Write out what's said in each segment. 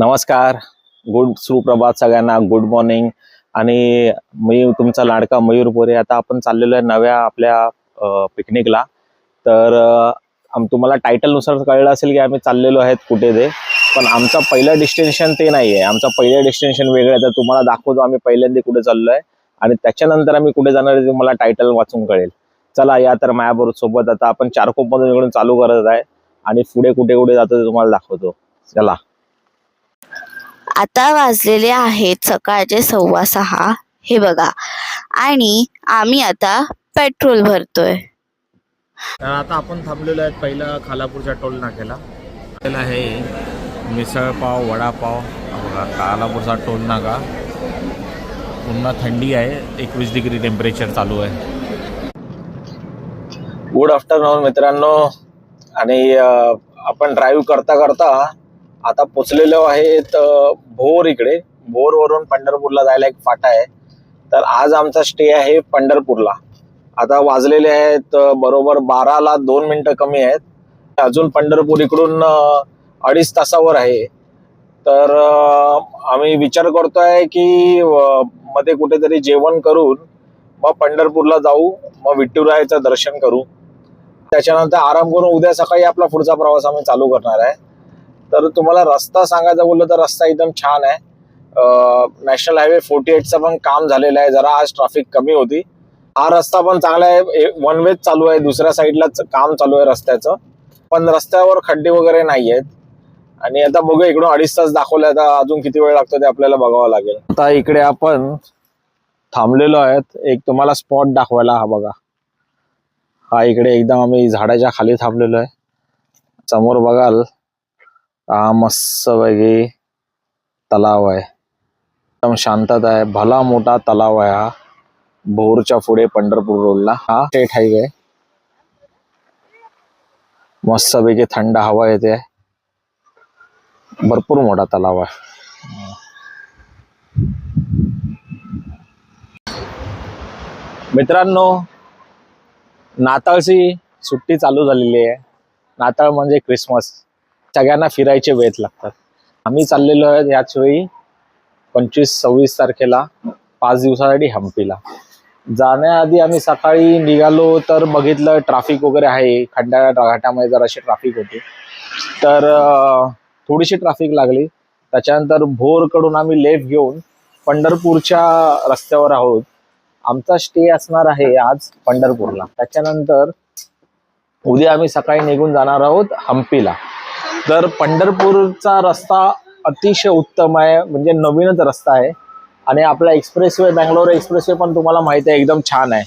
नमस्कार, गुड सुप्रभात सगळ्यांना, गुड मॉर्निंग. आणि मी तुमचा लाडका मयूर पोरे. आता आपण चाललेलो आहे नव्या आपल्या पिकनिकला. तर तुम्हाला टायटलनुसार कळलं असेल की आम्ही चाललेलो आहेत कुठे ते. पण आमचं पहिलं डेस्टिनेशन ते नाही आहे. आमचं पहिलं डेस्टिनेशन वेगळं आहे. तर तुम्हाला दाखवतो आम्ही पहिल्यांदा कुठे चाललो आहे आणि त्याच्यानंतर आम्ही कुठे जाणार आहे ते तुम्हाला टायटल वाचून कळेल. चला या तर माझ्याबरोबर सोबत. आता आपण चारकोपमधून इकडून चालू करत आहे आणि पुढे कुठे कुठे जातो ते तुम्हाला दाखवतो. चला. आता वाजलेले आहेत सकाळचे 6:15 हे बघा. आणि आम्ही आता पेट्रोल भरतोय. तर आता आपण थांबलेलो आहे पहिला खालापूरच्या टोल नाक्याला. त्याला हे मिसळपाव, वडापाव. बघा खालापूरचा टोल नाका. पुन्हा थंडी आहे, 21 डिग्री टेम्परेचर चालू आहे. गुड आफ्टरनून मित्रांनो. आणि आपण ड्राईव्ह करता करता आता पोचलेलो आहेत भोर. इकडे भोरवरून पंढरपूरला जायला एक फाटा आहे. तर आज आमचा स्टे आहे पंढरपूरला. आता वाजलेले आहेत बरोबर 12ला 2 मिनिटं कमी आहेत. अजून पंढरपूर इकडून 2.5 तासावर आहे. तर आम्ही विचार करतोय की मध्ये कुठेतरी जेवण करून मग पंढरपूरला जाऊ, मग विठुरायाचं दर्शन करू, त्याच्यानंतर आराम करून उद्या सकाळी आपला पुढचा प्रवास आम्ही चालू करणार आहे. तर तुम्हाला रस्ता सांगायचा बोललो तर रस्ता एकदम छान आहे. नॅशनल हायवे 48चं पण काम झालेलं आहे. जरा आज ट्रॅफिक कमी होती. हा रस्ता पण चांगला आहे. वन वेच चालू आहे. दुसऱ्या साईडलाच काम चालू आहे रस्त्याचं. पण रस्त्यावर खड्डे वगैरे नाही आहेत. आणि आता बघूया, इकडून 2.5 तास दाखवलं. आता अजून किती वेळ लागतो ते आपल्याला बघावं लागेल. आता इकडे आपण थांबलेलो आहेत. एक तुम्हाला स्पॉट दाखवायला. हा बघा, हा इकडे एकदम आम्ही झाडाच्या खाली थांबलेलो आहे. समोर बघाल हा मस्त पैकी तलाव आहे. एकदम शांतता आहे. भला मोठा तलाव आहे हा. भोरच्या पुढे पंढरपूर रोडला हा स्टेट हायवे. मस्त पैकी थंड हवा येते. भरपूर मोठा तलाव आहे. मित्रांनो, नाताळची सुट्टी चालू झालेली आहे. नाताळ म्हणजे क्रिसमस. सगळ्यांना फिरायचे वेध लागतात. आम्ही चाललेलो आहे याच वेळी 25-26 तारखेला 5 दिवसासाठी हम्पीला. जाण्याआधी आम्ही सकाळी निघालो तर बघितलं ट्रॅफिक वगैरे आहे. खड्ड्या घाटामध्ये जराशी ट्रॅफिक होती. तर थोडीशी ट्रॅफिक लागली. त्याच्यानंतर भोरकडून आम्ही लेफ्ट घेऊन पंढरपूरच्या रस्त्यावर आहोत. आमचा स्टे असणार आहे आज पंढरपूरला. त्याच्यानंतर उद्या आम्ही सकाळी निघून जाणार आहोत हम्पीला. तर पंढरपूरचा रस्ता अतिशय उत्तम आहे. म्हणजे नवीनच रस्ता आहे. आणि आपला एक्सप्रेसवे, बँगलोर एक्सप्रेसवे पण तुम्हाला माहिती आहे एकदम छान आहे.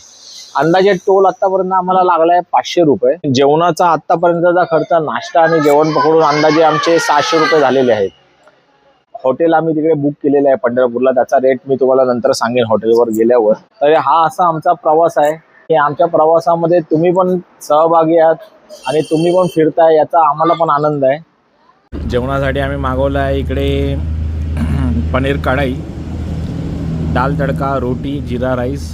अंदाजे टोल आतापर्यंत आम्हाला लागलाय 500 रुपये. जेवणाचा आतापर्यंतचा खर्च, नाश्ता आणि जेवण पकडून अंदाजे आमचे 600 रुपये झालेले आहेत. हॉटेल आम्ही तिकडे बुक केलेलं आहे पंढरपूरला. त्याचा रेट मी तुम्हाला नंतर सांगेन हॉटेलवर गेल्यावर. तर हा असा आमचा प्रवास आहे की आमच्या प्रवासामध्ये तुम्ही पण सहभागी आहात आणि तुम्ही पण फिरताय, याचा आम्हाला पण आनंद आहे. जेवणासाठी आम्ही मागवलं आहे इकडे पनीर कढाई, दाल तडका, रोटी, जिरा राईस.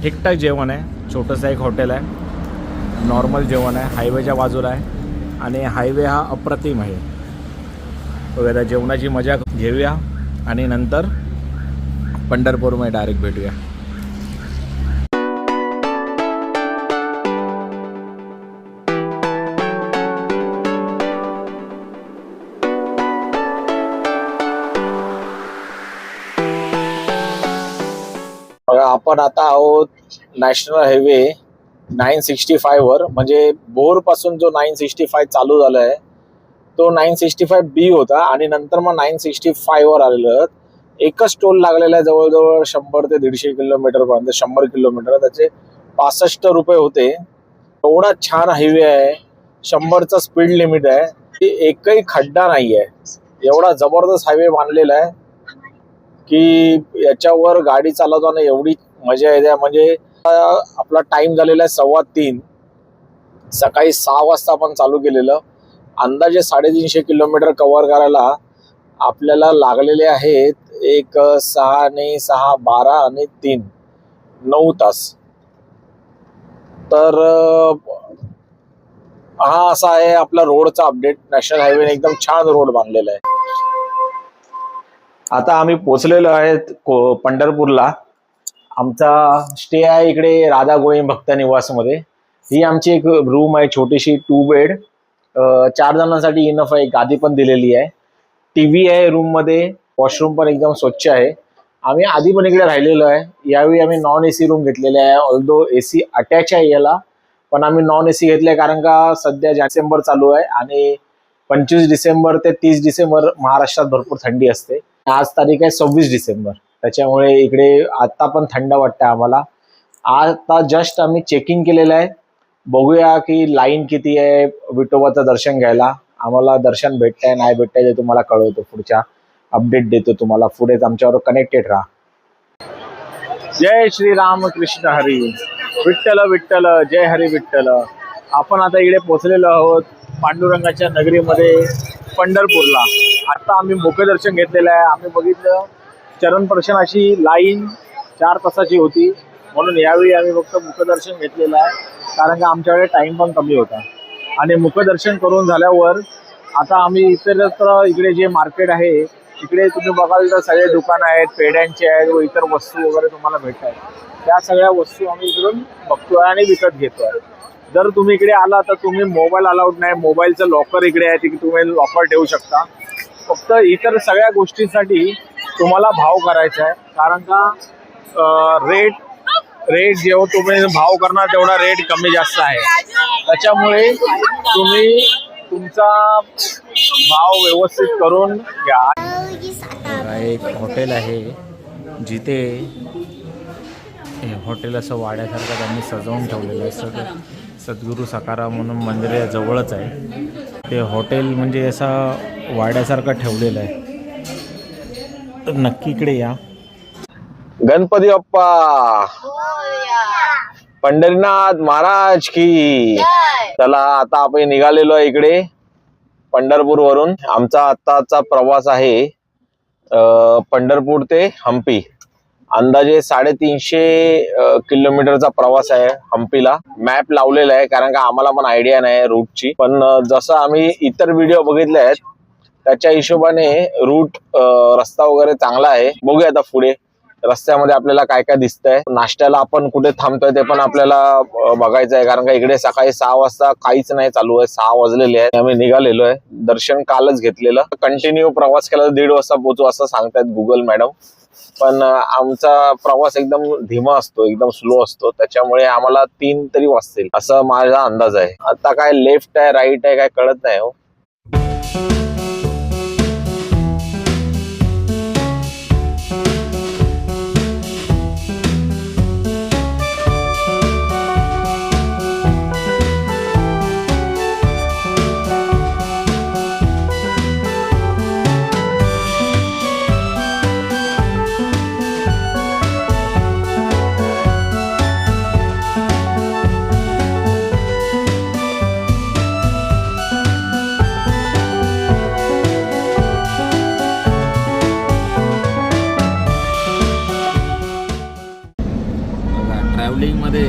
ठीकठाक जेवण आहे. छोटंसं एक हॉटेल आहे. नॉर्मल जेवण आहे. हायवेच्या बाजूला आहे आणि हायवे हा अप्रतिम आहे. वगैरे जेवणाची मजा घेऊया आणि नंतर पंढरपूरमध्ये डायरेक्ट भेटूया. आपण आता आहोत नॅशनल हायवे 965 वर. म्हणजे भोर पासून जो 965 चालू झालाय तो 965B होता आणि नंतर मग 965 वर आलेलं. एकच टोल लागलेला आहे जवळजवळ 100 ते 150 किलोमीटर पर्यंत. 100 किलोमीटर त्याचे 65 रुपये होते. एवढा छान हायवे आहे. 100चा स्पीड लिमिट आहे. एकही खड्डा नाही आहे. एवढा जबरदस्त हायवे बांधलेला आहे की याच्यावर गाडी चालवताना एवढी मजा येते. म्हणजे आपला टाइम झालेला आहे 3:15. सकाळी 6 वाजता आपण चालू केलेलं. अंदाजे 350 किलोमीटर कव्हर करायला आपल्याला लागलेले आहेत एक 6 आणि 6 12 आणि 3 9 तास. तर हा असा आहे आपला रोडचा अपडेट. नॅशनल हायवे एकदम छान रोड बांधलेला आहे. आता आम्ही पोचलेलो आहेत पंढरपूरला. आमचा स्टे आहे इकडे राधा गोविंद भक्त निवासमध्ये. ही आमची एक रूम आहे छोटीशी 2 बेड. 4 जणांसाठी इनफ आहे. गादी पण दिलेली आहे. टीव्ही आहे रूम मध्ये. वॉशरूम पण एकदम स्वच्छ आहे. आम्ही आधी पण इकडे राहिलेलो आहे. यावेळी आम्ही नॉन एसी रूम घेतलेले आहे. ऑल्दो एसी अटॅच आहे याला, पण आम्ही नॉन एसी घेतले कारण का सध्या डिसेंबर चालू आहे आणि 25 डिसेंबर ते 30 डिसेंबर महाराष्ट्रात भरपूर थंडी असते. आज तारीख आहे 26 डिसेंबर. त्याच्यामुळे इकडे आता पण थंड वाटतं आम्हाला. आता जस्ट आम्ही चेकिंग केलेलं आहे. बघूया की लाईन किती आहे विठोबाचं दर्शन घ्यायला. आम्हाला दर्शन भेटतंय नाही भेटतंय ते तुम्हाला कळवतो. पुढच्या अपडेट देतो तुम्हाला. पुढेच आमच्यावर कनेक्टेड राहा. जय श्री राम कृष्ण हरी. विठ्ठल विठ्ठल जय हरी विठ्ठल. आपण आता इकडे पोहोचलेलो आहोत पांडुरंगाच्या नगरीमध्ये पंढरपूरला. आता आम्ही मुखदर्शन घेतलेलं आहे. आम्ही बघितलं चरणप्रदर्शनाची लाईन 4 तासाची होती, म्हणून यावेळी आम्ही फक्त मुखदर्शन घेतलेलं आहे कारण का आमच्याकडे टाइम पण कमी होता. आणि मुखदर्शन करून झाल्यावर आता आम्ही इतरत्र इकडे जे मार्केट आहे इकडे तुम्ही बघाल तर सगळे दुकान आहेत, पेढ्यांचे आहेत व इतर वस्तू वगैरे तुम्हाला भेटतात. त्या सगळ्या वस्तू आम्ही इकडून बघतोय आणि विकत घेतोय. जर तुम्ही इकडे आला तर तुम्ही मोबाईल अलाउड नाही. मोबाईलचं लॉकर इकडे आहे, तिकडे तुम्ही लॉकर ठेवू शकता. फक्त इतर सगळ्या गोष्टींसाठी तुम्हाला भाव करायचा आहे कारण का रेट जेव्हा तुम्ही भाव करणार तेवढा रेट कमी जास्त आहे. त्याच्यामुळे तुम्ही तुमचा भाव व्यवस्थित करून घ्या. एक हॉटेल आहे जिथे हे हॉटेल असं वाड्यासारखं त्यांनी सजवून ठेवलेलं आहे. सगळं सद्गुरू सकाराम म्हणून मंदिराजवळच आहे ते हॉटेल. म्हणजे असं वाड्यासारखं ठेवलेलं आहे. तर नक्की इकडे या. गणपती बाप्पा, पंढरीनाथ महाराज की. चला आता आपण निघालेलो आहे इकडे पंढरपूर वरून. आमचा आत्ताचा प्रवास आहे पंढरपूर ते हम्पी. अंदाजे 350 किलोमीटरचा प्रवास आहे हम्पीला. मॅप लावलेला आहे कारण का आम्हाला पण आयडिया नाही रूटची. पण जसं आम्ही इतर व्हिडिओ बघितले आहेत त्याच्या हिशोबाने रूट रस्ता वगैरे चांगला आहे. बघूया आता पुढे रस्त्यामध्ये आपल्याला काय काय दिसतंय. नाश्त्याला आपण कुठे थांबतोय ते पण आपल्याला बघायचं आहे कारण का इकडे सकाळी 6 वाजता काहीच नाही चालू आहे. 6 वाजलेले आहेत. आम्ही निघालेलो आहे. दर्शन कालच घेतलेलं. कंटिन्यू प्रवास केला तर 1:30 वाजता पोहोचू असं सांगतायत गुगल मॅडम. पण आमचा प्रवास एकदम धीमा असतो, एकदम स्लो असतो. त्याच्यामुळे आम्हाला 3 तरी वाजतील असं माझा अंदाज आहे. आता काय लेफ्ट आहे राईट आहे काय कळत नाही हो. ट्रॅव्हलिंगमध्ये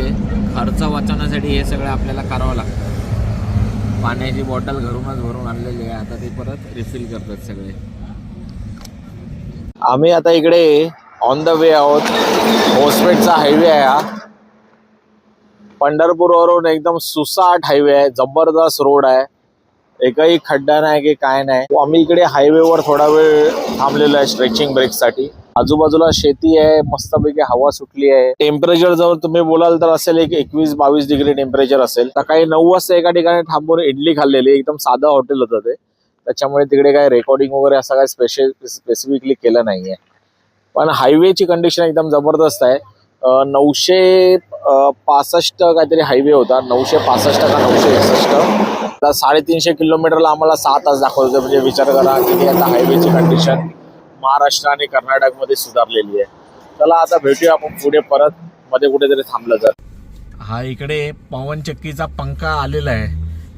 खर्च वाचवण्यासाठी हे सगळं आपल्याला करावं लागतं. पाण्याची बॉटल घरूनच भरून आणलेली आहे. आता ते परत रिफिल करतात सगळे. आम्ही आता इकडे ऑन द वे आहोत. होसपेटचा हायवे आहे हा. पंढरपूरवरून एकदम सुसाट हायवे आहे. जबरदस्त रोड आहे. एकही खड्डा नाही की काय नाही. आम्ही इकडे हायवेवर थोडा वेळ थांबलेलो आहे स्ट्रेचिंग ब्रेक साठी. आजूबाजूला शेती आहे. मस्तपैकी हवा सुटली आहे. टेम्परेचर जर तुम्ही बोलाल तर असेल एक 21-22 डिग्री टेम्परेचर असेल. सकाळी 9 वाजता एका ठिकाणी थांबून इडली खाल्लेली. एकदम साधं हॉटेल होतं ते. त्याच्यामुळे तिकडे काय रेकॉर्डिंग वगैरे असं काय स्पेसिफिकली केलं नाहीये. पण हायवेची कंडिशन एकदम जबरदस्त आहे. 965 काहीतरी हायवे होता. 965 का 961. 350 किलोमीटरला आम्हाला 6 तास दाखवत होते. म्हणजे विचार करा की आता हायवेची कंडिशन महाराष्ट्र आणि कर्नाटकमध्ये सुधारलेली आहे. चला आता भेटूया आपण पुढे परत मध्ये कुठेतरी थांबलं तर. हा इकडे पवनचक्कीचा पंखा आलेला आहे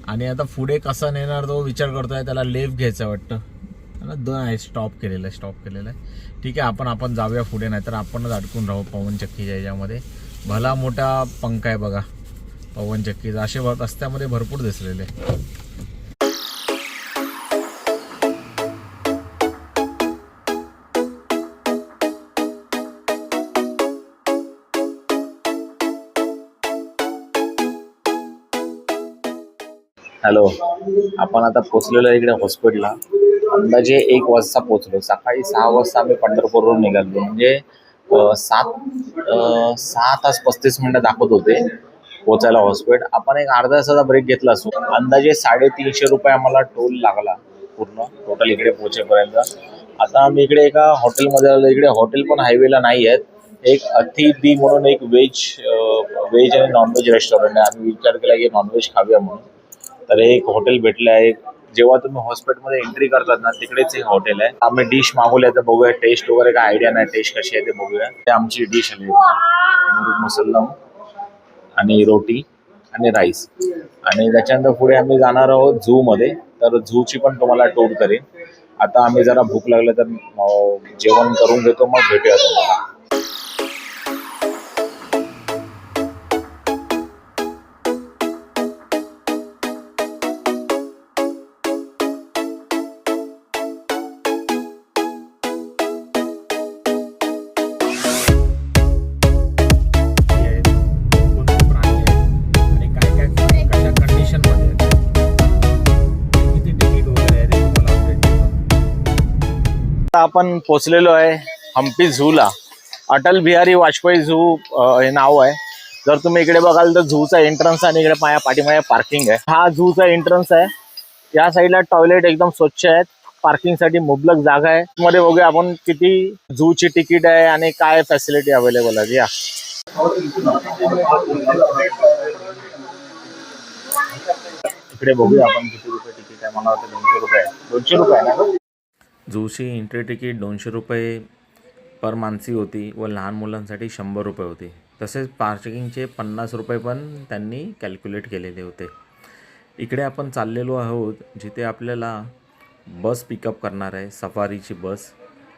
आणि आता पुढे कसा नेणार तो विचार करतोय. त्याला लेफ्ट घ्यायचं वाटतं. स्टॉप केलेलं आहे. ठीक आहे आपण जाऊया पुढे, नाहीतर आपणच अडकून राहू पवनचक्कीच्या याच्यामध्ये. भला मोठा पंखा आहे बघा पवनचक्कीचा. असे रस्त्यामध्ये भरपूर दिसलेले. हॅलो, आपण आता पोचलेलो आहे इकडे हॉस्पिटलला. अंदाजे 1 वाजता पोचलो. सकाळी 6 वाजता आम्ही पंढरपूरवरून निघालो. म्हणजे 6 तास 35 मिनिटं दाखवत होते पोचायला हॉस्पिटल. आपण एक अर्धा तासाचा ब्रेक घेतला असतो. अंदाजे 350 रुपये आम्हाला टोल लागला पूर्ण टोटल इकडे पोहोचेपर्यंत. आता आम्ही इकडे एका हॉटेलमध्ये आलो. इकडे हॉटेल पण हायवेला नाही आहेत. एक अतिथी म्हणून एक व्हेज आणि नॉनव्हेज रेस्टॉरंट आहे. आम्ही विचार केला की नॉनव्हेज खाऊया म्हणून. तर एक हॉटेल भेटलं आहे. जेव्हा तुम्ही हॉस्पिटलमध्ये एंट्री करतात ना तिकडेच एक हॉटेल आहे. आम्ही डिश मागवल्या तर बघूया टेस्ट वगैरे काय आयडिया नाही टेस्ट कशी आहे ते बघूया. ते आमची डिश आली मुर्ग मुसल्लम आणि रोटी आणि राईस. आणि त्याच्यानंतर पुढे आम्ही जाणार आहोत झूमध्ये. तर झूची पण तुम्हाला टूर करेन. आता आम्ही जरा भूक लागलं तर जेवण करून घेतो मग भेटूया तुम्हाला. आपण पोचलेलो आहे हम्पी झूला. अटल बिहारी वाजपेयी झू हे नाव आहे. जर तुम्ही इकडे बघाल तर झूचा एंट्रन्स आणि इकडे पाठीमागे पार्किंग आहे. हा झूचा एंट्रन्स आहे. या साईडला टॉयलेट एकदम स्वच्छ आहेत. पार्किंगसाठी मुबलक जागा आहे. मध्ये बघूया आपण किती झूची तिकीट आहे आणि काय फॅसिलिटी अवेलेबल आहे. या इकडे बघूया आपण किती रुपये तिकीट आहे. मला वाटतं 200 रुपये आहे. 200 रुपये आहे ना. झूची एंट्री तिकीट 200 रुपये पर माणसी होती व लहान मुलांसाठी 100 रुपये होते. तसेच पार्किंगचे 50 रुपये पण त्यांनी कॅल्क्युलेट केलेले होते. इकडे आपण चाललेलो आहोत जिथे आपल्याला बस पिकअप करणार आहे, सफारीची बस.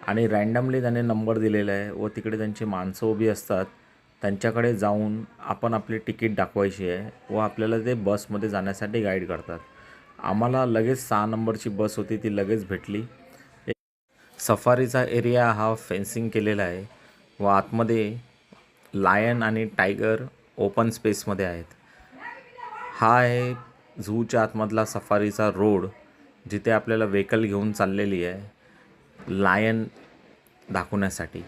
आणि रँडमली त्याने नंबर दिलेला आहे व तिकडे त्यांची माणसं उभी असतात. त्यांच्याकडे जाऊन आपण आपली तिकीट दाखवायची आहे व आपल्याला ते बसमध्ये जाण्यासाठी गाईड करतात. आम्हाला लगेच 6 नंबरची बस होती ती लगेच भेटली. सफारीचा एरिया हा फेन्सिंग केलेला आहे व आतमध्ये लायन आणि टायगर ओपन स्पेसमध्ये आहेत. हा आहे झूच्या आतमधला सफारीचा रोड जिथे आपल्याला व्हेकल घेऊन चाललेली आहे लायन दाखवण्यासाठी.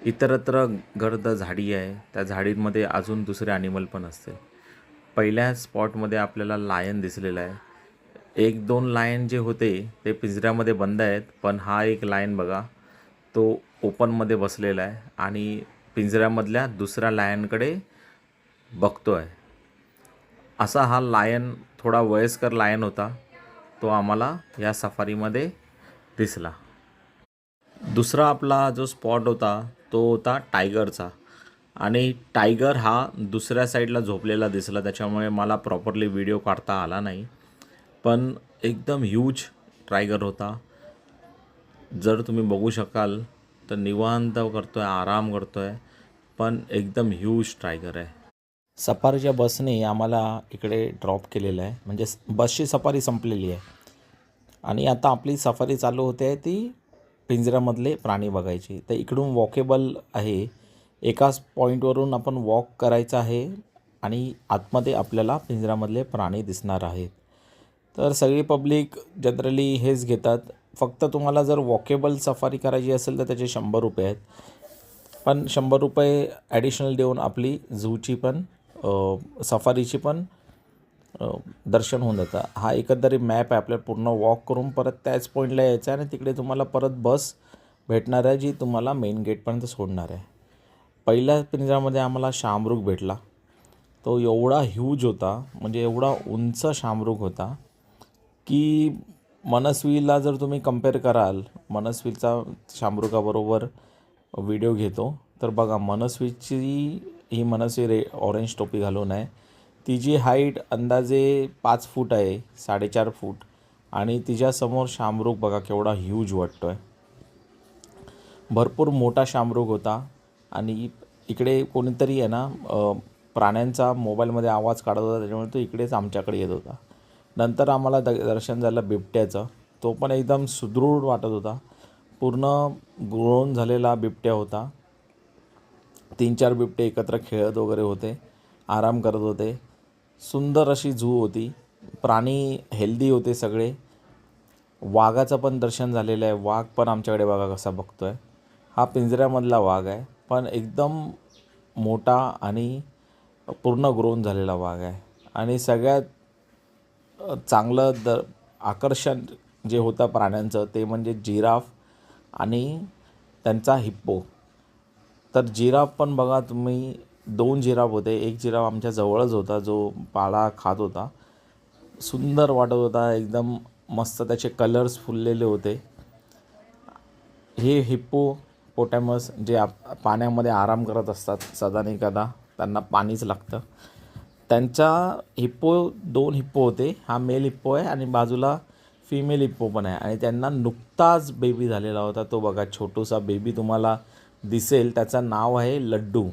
इतरत्र गर्द झाडी आहे. त्या झाडींमध्ये अजून दुसरे ॲनिमल पण असतील. पहिल्या स्पॉटमध्ये आपल्याला लायन दिसलेला आहे. 1-2 लायन जे होते ते पिंजऱ्यामध्ये बंद आहेत. पण हा एक लायन बघा तो ओपनमध्ये बसलेला आहे आणि पिंजऱ्यामधल्या दुसऱ्या लायनकडे बघतो आहे. असा हा लायन थोडा वयस्कर लायन होता. तो आम्हाला या सफारीमध्ये दिसला. दुसरा आपला जो स्पॉट होता तो होता टायगरचा. आणि टायगर हा दुसऱ्या साईडला झोपलेला दिसला. त्याच्यामुळे मला प्रॉपरली व्हिडिओ काढता आला नाही. पण एकदम ह्यूज टायगर होता. जर तुम्ही बघू शकाल तर निवांत करतो आहे, आराम करतो आहे. पण एकदम ह्यूज टायगर आहे. सफारीच्या बसने आम्हाला इकडे ड्रॉप केलेलं आहे. म्हणजे बसची सफारी संपलेली आहे आणि आता आपली सफारी चालू होते आहे ती पिंजऱ्यामधले प्राणी बघायची. तर इकडून वॉकेबल आहे. एकाच पॉईंटवरून आपण वॉक करायचं आहे आणि आतमध्ये आपल्याला पिंजऱ्यामधले प्राणी दिसणार आहेत. तर सगळी पब्लिक जनरली हेच घेतात. फक्त तुम्हाला जर वॉकेबल सफारी करायची असेल तर त्याचे 100 रुपये आहेत. पण 100 रुपये ॲडिशनल देऊन आपली झूची पण सफारीची पण दर्शन होऊन जातं. हा एकंदरीत मॅप आहे. आपल्याला पूर्ण वॉक करून परत त्याच पॉईंटला यायचं आहे आणि तिकडे तुम्हाला परत बस भेटणार आहे जी तुम्हाला मेन गेटपर्यंत सोडणार आहे. पहिल्या पिंजऱ्यामध्ये आम्हाला शामरुग भेटला. तो एवढा ह्यूज होता, म्हणजे एवढा उंच शामरुग होता की मनस्वीला जर तुम्ही कंपेअर कराल, मनस्वीचा शामरुगाबरोबर व्हिडिओ घेतो तर बघा मनस्वीची ही मनस्वी ऑरेंज टोपी घालून आहे. तिची हाईट अंदाजे 5 फूट आहे, 4.5 फूट. आणि तिच्यासमोर शामरुग बघा केवढा ह्यूज वाटतो आहे. भरपूर मोठा शामरुग होता. आणि इकडे कोणीतरी आहे ना प्राण्यांचा मोबाईलमध्ये आवाज काढत होता. त्याच्यामुळे तो इकडेच आमच्याकडे येत होता. नंतर आम्हाला दर्शन झालं बिबट्याचं. तो पण एकदम सुदृढ वाटत होता. पूर्ण ग्रोन झालेला बिबट्या होता. 3-4 बिबटे एकत्र खेळत वगैरे होते, आराम करत होते. सुंदर अशी झू होती. प्राणी हेल्दी होते सगळे. वाघाचं पण दर्शन झालेलं आहे. वाघ पण आमच्याकडे बघा कसा बघतो आहे. हा पिंजऱ्यामधला वाघ आहे, पण एकदम मोठा आणि पूर्ण ग्रोन झालेला वाघ आहे. आणि सगळ्यात चांगलं आकर्षण जे होतं प्राण्यांचं ते म्हणजे जिराफ आणि त्यांचा हिप्पो. तर जिराफ पण बघा तुम्ही, 2 जिराफ होते. एक जिराफ आमच्या जवळच होता जो पाला खात होता. सुंदर वाटत होता, एकदम मस्त त्याचे कलर्स फुललेले होते. हे हिप्पोपोटॅमस जे पाण्यामध्ये आराम करत असतात सदा आणि कदा, त्यांना पाणीच लागतं. त्यांचा 2 हिप्पो होते. हा मेल हिप्पो आहे आणि बाजूला फिमेल हिप्पो पण आहे. आणि त्यांना नुकताच बेबी झालेला होता. तो बघा छोटूसा बेबी तुम्हाला दिसेल, त्याचं नाव आहे लड्डू.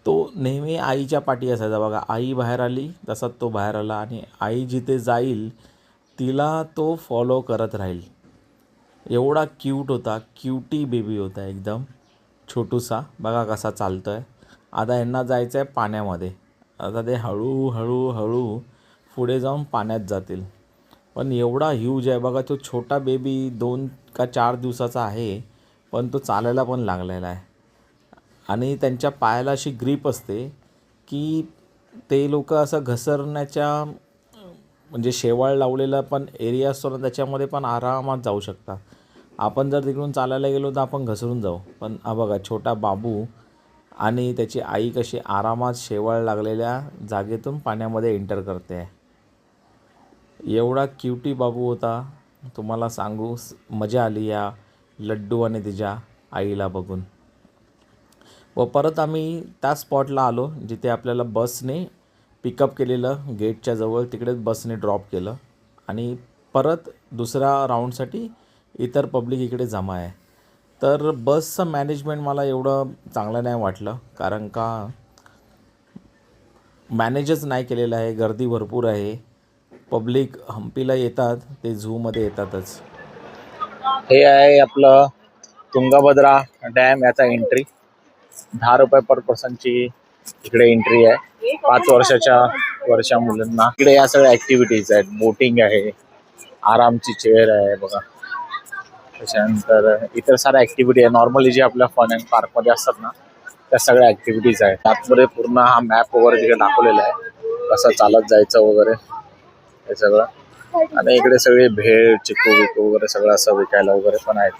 तो नेहमी आईच्या पाठी असायचा बघा. आई बाहेर आली तसा तो बाहेर आला आणि आई जिथे जाईल तिला तो फॉलो करत राहील. एवढा क्यूट होता, क्यूटी बेबी होता एकदम छोटूसा. बघा कसा चालतो आहे. आता यांना जायचं आहे पाण्यामध्ये. आता ते हळूहळू पुढे जाऊन पाण्यात जातील. पण एवढा ह्यूज आहे बघा. तो छोटा बेबी 2 का 4 दिवसाचा आहे, पण तो चालायला पण लागलेला आहे. आणि त्यांच्या पायाला अशी ग्रीप असते की ते लोक असं घसरण्याच्या, म्हणजे शेवाळ लावलेला पण एरिया असतो ना, त्याच्यामध्ये पण आरामात जाऊ शकता. आपण जर तिकडून चालायला गेलो तर आपण घसरून जाऊ. पण हा बघा छोटा बाबू आणि त्याची आई कशी आरामात शेवाळ लागलेल्या जागेतून पाण्यामध्ये एंटर करते आहे. एवढा क्यूटी बाबू होता, तुम्हाला सांगू मजा आली या लड्डू आणि तिच्या आईला बघून. व परत आम्ही त्या स्पॉटला आलो जिथे आपल्याला बसने पिकअप केलेलं गेटच्या जवळ. तिकडेच बसने ड्रॉप केलं आणि परत दुसऱ्या राऊंडसाठी इतर पब्लिक इकडे जमा आहे. तर बसचं मॅनेजमेंट मला एवढं चांगलं नाही वाटलं, कारण का मॅनेजच नाही केलेलं आहे. गर्दी भरपूर आहे. पब्लिक हम्पीला येतात ते झूमध्ये येतातच. हे आहे आपलं तुंगभद्रा डॅम, याचा एंट्री 10 रुपये पर पर्सनची इकडे एंट्री आहे. 5 वर्षाच्या मुलांना इकडे या सगळ्या ॲक्टिव्हिटीज आहेत. बोटिंग आहे, आरामची चेअर आहे बघा. त्याच्यानंतर इतर साऱ्या ॲक्टिव्हिटी आहे नॉर्मली जे आपल्या फन अँड पार्कमध्ये असतात ना, त्या सगळ्या ॲक्टिव्हिटीज आहेत. त्यामध्ये पूर्ण हा मॅप वगैरे तिकडे दाखवलेला आहे, कसं चालत जायचं वगैरे हे सगळं. आणि इकडे सगळे भेळ, चिक्कू विकू वगैरे सगळं असं विकायला वगैरे पण आहेत.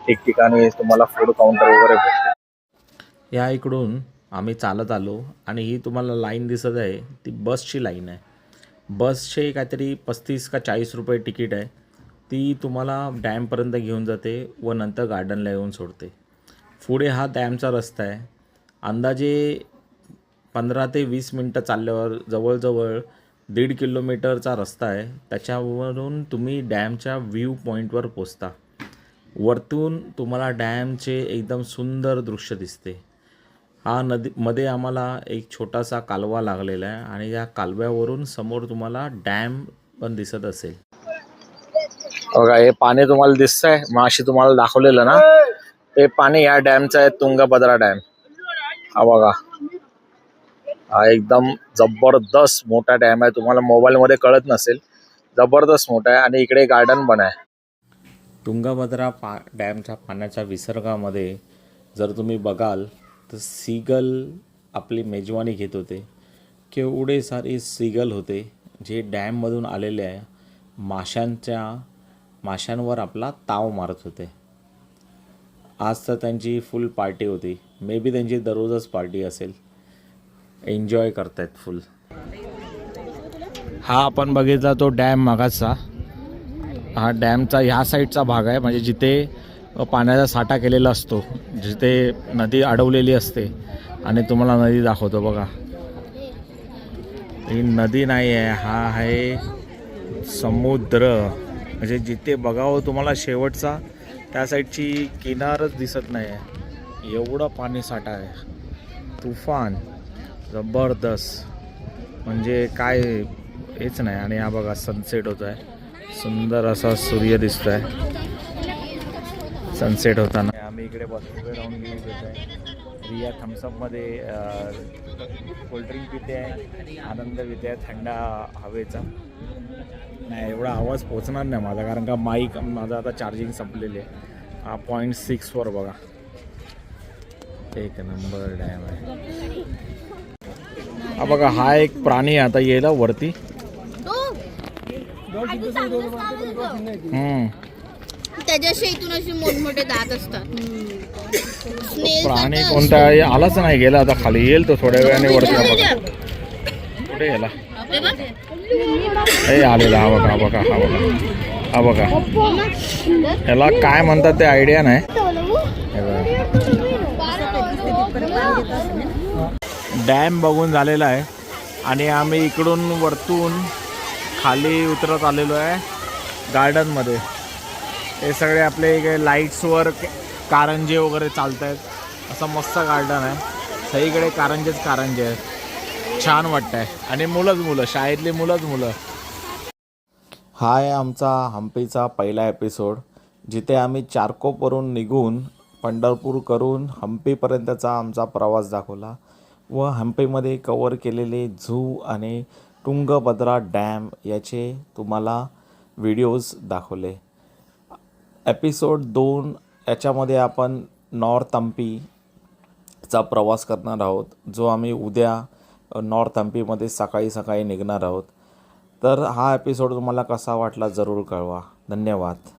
ठिकठिकाणी तुम्हाला फूड काउंटर वगैरे भेटते. या इकडून आम्ही चालत आलो आणि ही तुम्हाला लाईन दिसत आहे ती बसची लाईन आहे. बसचे काहीतरी 35 का 40 रुपये तिकीट आहे. ती तुम्हाला डॅमपर्यंत घेऊन जाते व नंतर गार्डनला येऊन सोडते. पुढे हा डॅमचा रस्ता आहे. अंदाजे 15 ते 20 मिनटं चालल्यावर जवळजवळ 1.5 किलोमीटरचा रस्ता आहे. त्याच्यावरून तुम्ही डॅमच्या व्ह्यू पॉईंटवर पोचता. वरतून तुम्हाला डॅमचे एकदम सुंदर दृश्य दिसते. हा मध्ये आम्हाला एक छोटासा कालवा लागलेला आहे आणि या कालव्यावरून समोर तुम्हाला डॅम पण दिसत असेल. बघा हे पाणी तुम्हाला दिसतंय, माशी तुम्हाला दाखवलेलं ना, ते पाणी या डॅमचं आहे, तुंगभद्रा डॅम. हा बघा, हा एकदम जबरदस्त मोठा डॅम आहे. तुम्हाला मोबाईलमध्ये कळत नसेल, जबरदस्त मोठा आहे. आणि इकडे गार्डन पण आहे. तुंगभद्रा डॅमच्या पाण्याच्या विसर्गामध्ये जर तुम्ही बघाल तर सीगल आपली मेजवानी घेत होते. केवढे सारे सीगल होते जे डॅममधून आलेले आहे, माशांवर आपला ताव मारत होते. आज तर त्यांची फुल पार्टी होती. मे बी त्यांची दररोजच पार्टी असेल. एन्जॉय करतायत फुल. हा आपण बघितला तो डॅम मागाचा. हा डॅमचा ह्या साईडचा भाग आहे, म्हणजे जिथे पाण्याचा साठा केलेला असतो, जिथे नदी अडवलेली असते. आणि तुम्हाला नदी दाखवतो बघा. ही नदी नाही आहे, हा आहे समुद्र. म्हणजे जिथे बघावं तुम्हाला शेवटचा त्या साईडची किनारच दिसत नाही आहे, एवढं पाणी साठा आहे. तुफान जबरदस्त, म्हणजे काय हेच नाही. आणि हा बघा सनसेट होत आहे, सुंदर असा सूर्य दिसतो आहे सनसेट होताना. आम्ही इकडे बसलेलो राहून घेत आहे. रिया थम्सअपमध्ये कोल्ड्रिंक पिते आहे, आनंद पिते आहे थंड हवेचा. नाही एवढा आवाज पोचणार नाही माझा, कारण का माईक माझा आता चार्जिंग संपलेली आहे. 0.6वर बघा, एक नंबर डॅम आहे. हा बघा, हा एक प्राणी आता येईल वरती. त्याच्याशी इथून असे मोठमोठे दात असतात. प्राणी कोणता आलाच नाही, गेला आता खाली. येईल तो थोड्या वेळाने वरती. बघा कुठे गेला, हे आलेला. हा बघा, हा बघा, हा बघा, हा बघा. याला काय म्हणतात ते आयडिया नाही. डॅम बघून झालेला आहे आणि आम्ही इकडून वरतून खाली उतरत आलेलो आहे गार्डनमध्ये. हे सगळे आपले लाईट्सवर कारंजे वगैरे चालत आहेत. असं मस्त गार्डन आहे, सगळीकडे कारंजेच कारंजे आहेत. छान वाटतं आहे आणि मुलं, शाळेतली मुलं. हा आहे आमचा हम्पीचा पहिला एपिसोड, जिथे आम्ही चारकोपवरून निघून पंढरपूर करून हम्पीपर्यंतचा आमचा प्रवास दाखवला व हम्पीमध्ये कवर केलेले झू आणि तुंगभद्रा डॅम याचे तुम्हाला व्हिडिओज दाखवले. एपिसोड 2 याच्यामध्ये आपण नॉर्थ हम्पीचा प्रवास करणार आहोत, जो आम्ही उद्या नॉर्थ हम्पीमध्ये सकाळी निघणार आहोत. तर हा एपिसोड तुम्हाला कसा वाटला जरूर कळवा. धन्यवाद.